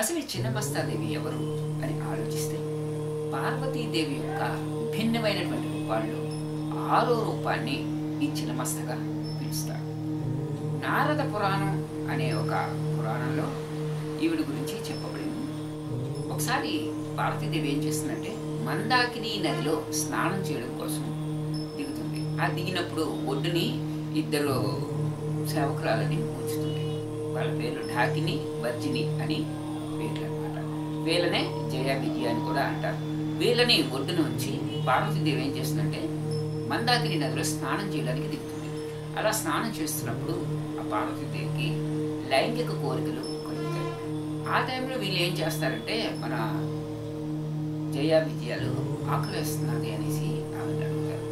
అసలు ఈ చిన్నమస్తాదేవి ఎవరు అని ఆలోచిస్తే పార్వతీదేవి యొక్క భిన్నమైనటువంటి రూపాల్లో 6వ రూపాన్ని ఈ చిన్నమస్తగా పిలుస్తారు. నారద పురాణం అనే ఒక పురాణంలో ఈవిడ గురించి చెప్పబడింది. ఒకసారి పార్వతీదేవి ఏం చేస్తుందంటే మందాకిని నదిలో స్నానం చేయడం కోసం దిగుతుంది. ఆ దిగినప్పుడు ఒడ్డుని ఇద్దరు సేవకురాలని ఉంచుతుంది. వాళ్ళ పేర్లు ఢాకిని, వర్జిని అని పేర్లు అనమాట. వీళ్ళనే జయ విజయ అని కూడా అంటారు. వీళ్ళని ఒడ్డున ఉంచి పార్వతీదేవి ఏం చేస్తుందంటే మందాకిని నదిలో స్నానం చేయడానికి దిగుతుంది. అలా స్నానం చేస్తున్నప్పుడు ఆ పార్వతీదేవికి లైంగిక కోరికలు కలుగుతాయి. ఆ టైంలో వీళ్ళు ఏం చేస్తారంటే మన జయ విజయాలు ఆకలి వేస్తున్నది అనేసి ఆవిడ అడుగుతారు.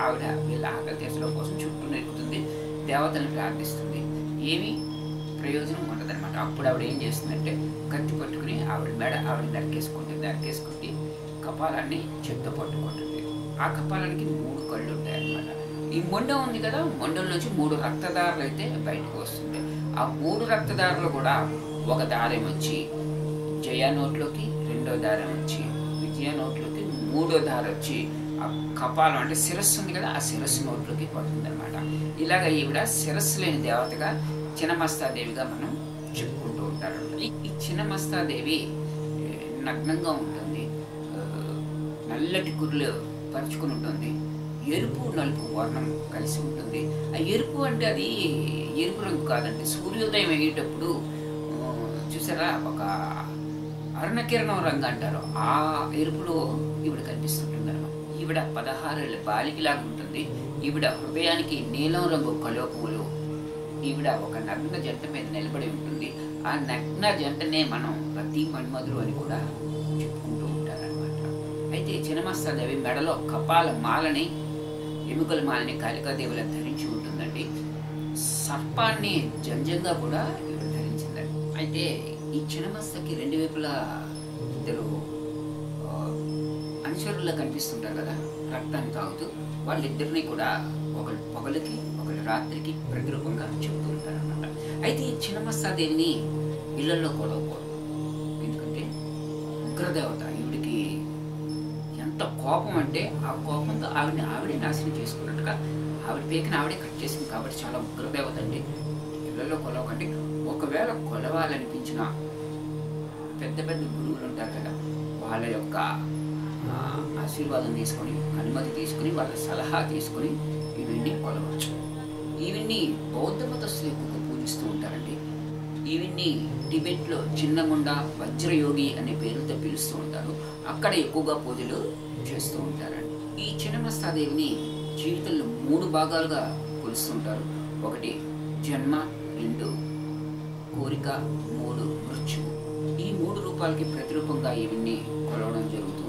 ఆవిడ వీళ్ళ ఆకలి తీర్చడం కోసం చుట్టూ నెక్కుతుంది, దేవతలను ప్రార్థిస్తుంది. ఏమీ ప్రయోజనం ఉండదన్నమాట. అప్పుడు ఆవిడ ఏం చేస్తుందంటే కత్తి పట్టుకుని ఆవిడ మెడ ఆవిడ నరికేసుకుంటే కపాలాన్ని చేత్తో పట్టుకుంటుంది. ఆ కపాలానికి 3 కళ్ళు ఉంటాయన్నమాట. ఈ మొండం ఉంది కదా, మొండం నుంచి 3 రక్తదారులు అయితే బయటకు వస్తుంది. ఆ 3 రక్తదారులు కూడా ఒక దారం వచ్చి జయ నోట్లోకి, రెండో దారం వచ్చి విజయ నోట్లోకి, మూడో దారం వచ్చి ఆ కపాలం అంటే శిరస్సు ఉంది కదా, ఆ శిరస్సు నోట్లోకి పడుతుంది అనమాట. ఇలాగ ఈవిడ శిరస్సు లేని దేవతగా చిన్నమస్తాదేవిగా మనం చెప్పుకుంటూ ఉంటారు. ఈ చిన్నమస్తాదేవి నగ్నంగా ఉంటుంది, నల్లటి కుర్లు పరుచుకుని ఉంటుంది, ఎరుపు నలుపు వర్ణం కలిసి ఉంటుంది. ఆ ఎరుపు అంటే అది ఎరుపు రంగు కాదండి, సూర్యోదయం అయ్యేటప్పుడు చూసారా ఒక అరుణకిరణం రంగు అంటారు, ఆ ఎరుపులో ఈవిడ కనిపిస్తుంటుంది అనమాట. ఈవిడ 16 ఏళ్ళ బాలికలాగా ఉంటుంది. ఈవిడ హృదయానికి నీలం రంగు కలువపువ్వులు. ఈవిడ ఒక నగ్న జంట మీద నిలబడి ఉంటుంది. ఆ నగ్న జంటనే మనం రతి మన్మధులు అని కూడా చెప్పుకుంటూ ఉంటారనమాట. అయితే చిన్నమస్తాదేవి మెడలో కపాల మాలని, ఎముకల మాలని కాళికాదేవిలా ధరించి ఉంటుందండి. సర్పాన్ని జంజంగా కూడా ఈవిడ ధరించిందండి. అయితే ఈ చిన్నమస్తకి 2 వైపులా ఇద్దరు అనుచరుల్లో కనిపిస్తుంటారు కదా, రక్తాన్ని తాగుతూ. వాళ్ళిద్దరినీ కూడా ఒకళ్ళు పగలకి ఒకళ్ళు రాత్రికి ప్రతిరూపంగా చెబుతూ ఉంటారు అనమాట. అయితే ఈ చిన్నమస్తాదేవిని ఇళ్లలో కొలవకూడదు, ఎందుకంటే ఉగ్రదేవత. ఈవిడికి ఎంత కోపం అంటే ఆ కోపంతో ఆవిడే నాశనం చేసుకున్నట్టుగా ఆవిడ పేకిని ఆవిడే కట్ చేసింది. కాబట్టి చాలా ఉగ్రదేవత అండి. ఇళ్లలో కొలవకండి. ఒకవేళ కొలవాలనిపించిన పెద్ద పెద్ద గురువులు ఉంటారు కదా, వాళ్ళ యొక్క ఆశీర్వాదం తీసుకొని, అనుమతి తీసుకుని, వాళ్ళ సలహా తీసుకుని ఈవిడ్ని కొలవచ్చు. ఈవిడ్ని బౌద్ధ మతస్థులు ఎక్కువగా పూజిస్తూ ఉంటారండి. ఈవిడ్ని టిబెట్లో చిన్నముండ, వజ్రయోగి అనే పేరుతో పిలుస్తూ ఉంటారు. అక్కడ ఎక్కువగా పూజలు చేస్తూ ఉంటారండి. ఈ చిన్నమస్తాదేవిని జీవితంలో 3 భాగాలుగా కొలుస్తుంటారు. 1 జన్మ, 2 కోరిక, 3 మృత్యువు. ఈ 3 రూపాలకి ప్రతిరూపంగా ఈవిడ్ని కొలవడం జరుగుతుంది.